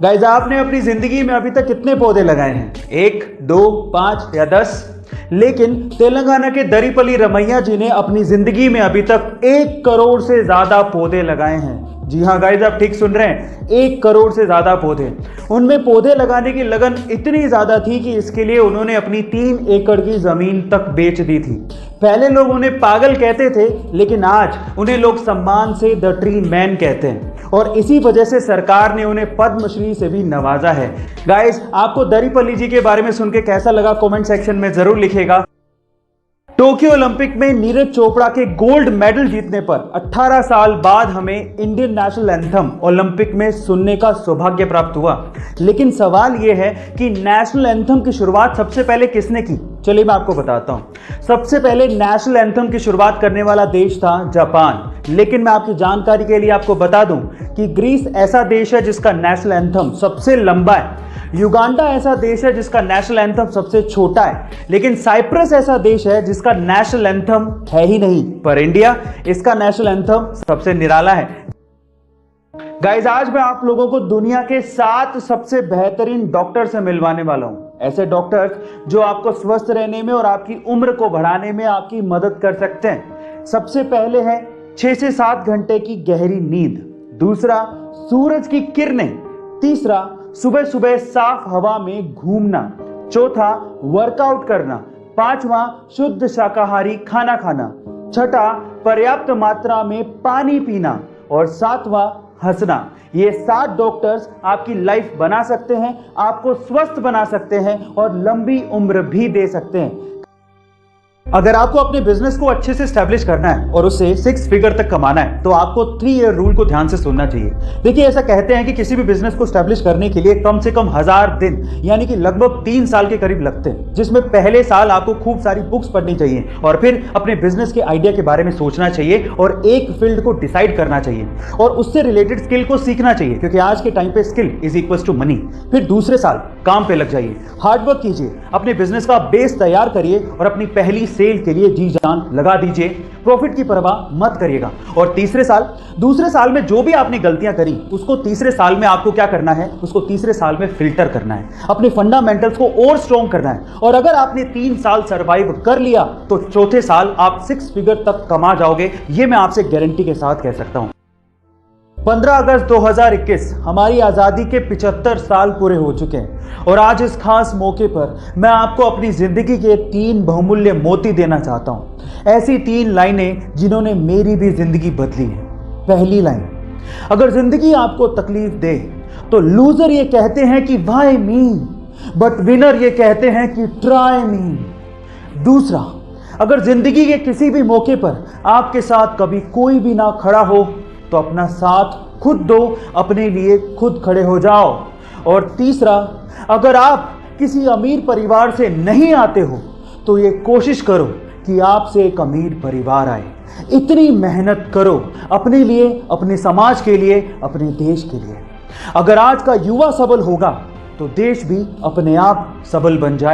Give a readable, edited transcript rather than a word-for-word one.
Guys, आपने अपनी जिंदगी में अभी तक कितने पौधे लगाए हैं? 1, 2, 5 या 10? लेकिन तेलंगाना के दरीपल्ली रमैया जी ने अपनी जिंदगी में अभी तक 1 करोड़ से ज्यादा पौधे लगाए हैं। जी हाँ गाइस, आप ठीक सुन रहे हैं, 1 करोड़ से ज्यादा पौधे। उनमें पौधे लगाने की लगन इतनी ज्यादा थी कि इसके लिए उन्होंने अपनी 3 एकड़ की जमीन तक बेच दी थी। पहले लोग उन्हें पागल कहते थे, लेकिन आज उन्हें लोग सम्मान से द ट्री मैन कहते हैं और इसी वजह से सरकार ने उन्हें पद्मश्री से भी नवाजा है। गाइस, आपको दरीपल्ली जी के बारे में सुन के कैसा लगा कमेंट सेक्शन में जरूर लिखिएगा। टोक्यो ओलंपिक में नीरज चोपड़ा के गोल्ड मेडल जीतने पर 18 साल बाद हमें इंडियन नेशनल एंथम ओलंपिक में सुनने का सौभाग्य प्राप्त हुआ। लेकिन सवाल यह है कि नेशनल एंथम की शुरुआत सबसे पहले किसने की? चलिए मैं आपको बताता हूं। सबसे पहले नेशनल एंथम की शुरुआत करने वाला देश था जापान। लेकिन मैं आपकी जानकारी के लिए आपको बता दूं कि ग्रीस ऐसा देश है जिसका नेशनल एंथम सबसे लंबा है। युगांडा ऐसा देश है जिसका नेशनल एंथम सबसे छोटा है। लेकिन साइप्रस ऐसा देश है जिसका नेशनल एंथम है ही नहीं। पर इंडिया, इसका नेशनल एंथम सबसे निराला है। गाइस, आज मैं आप लोगों को दुनिया के 7 सबसे बेहतरीन डॉक्टर से मिलवाने वाला हूं। ऐसे डॉक्टर्स जो आपको स्वस्थ रहने में और आपकी उम्र को बढ़ाने में आपकी मदद कर सकते हैं। सबसे पहले है 6 से 7 घंटे की गहरी नींद। दूसरा, सूरज की किरणें। तीसरा, सुबह सुबह साफ हवा में घूमना। चौथा, वर्कआउट करना। पांचवा, शुद्ध शाकाहारी खाना खाना। छठा, पर्याप्त मात्रा में पानी पीना। और सातवां, हंसना। ये 7 डॉक्टर्स आपकी लाइफ बना सकते हैं, आपको स्वस्थ बना सकते हैं और लंबी उम्र भी दे सकते हैं। अगर आपको अपने बिजनेस को अच्छे से स्टैब्लिश करना है और उसे 6 फिगर तक कमाना है तो आपको 3 ईयर रूल को ध्यान से सुनना चाहिए। देखिए, ऐसा कहते हैं कि किसी भी बिजनेस को स्टैब्लिश करने के लिए कम से कम 1000 दिन यानी कि लगभग 3 साल के करीब लगते हैं, जिसमें पहले साल आपको खूब सारी बुक्स पढ़नी चाहिए और फिर अपने बिजनेस के आइडिया के बारे में सोचना चाहिए और एक फील्ड को डिसाइड करना चाहिए और उससे रिलेटेड स्किल को सीखना चाहिए, क्योंकि आज के टाइम पे skill is equal to money. फिर दूसरे साल काम पे लग जाइए, हार्डवर्क कीजिए, अपने बिजनेस का बेस तैयार करिए और अपनी पहली सेल के लिए जी जान लगा दीजिए। प्रॉफिट की परवाह मत करिएगा। और दूसरे साल में जो भी आपने गलतियां करी उसको तीसरे साल में आपको क्या करना है? उसको तीसरे साल में फिल्टर करना है, अपने फंडामेंटल्स को और स्ट्रॉन्ग करना है। और अगर आपने 3 साल सर्वाइव कर लिया तो चौथे साल आप 6 फिगर तक कमा जाओगे। यह मैं आपसे गारंटी के साथ कह सकता हूं। 15 अगस्त 2021 हमारी आज़ादी के 75 साल पूरे हो चुके हैं और आज इस खास मौके पर मैं आपको अपनी ज़िंदगी के 3 बहुमूल्य मोती देना चाहता हूं। ऐसी 3 लाइनें जिन्होंने मेरी भी ज़िंदगी बदली है। पहली लाइन, अगर ज़िंदगी आपको तकलीफ दे तो लूज़र ये कहते हैं कि वाई मी, बट विनर ये कहते हैं कि ट्राई मी। दूसरा, अगर ज़िंदगी के किसी भी मौके पर आपके साथ कभी कोई भी ना खड़ा हो तो अपना साथ खुद दो, अपने लिए खुद खड़े हो जाओ। और तीसरा, अगर आप किसी अमीर परिवार से नहीं आते हो तो ये कोशिश करो कि आपसे एक अमीर परिवार आए। इतनी मेहनत करो अपने लिए, अपने समाज के लिए, अपने देश के लिए। अगर आज का युवा सबल होगा तो देश भी अपने आप सबल बन जाए।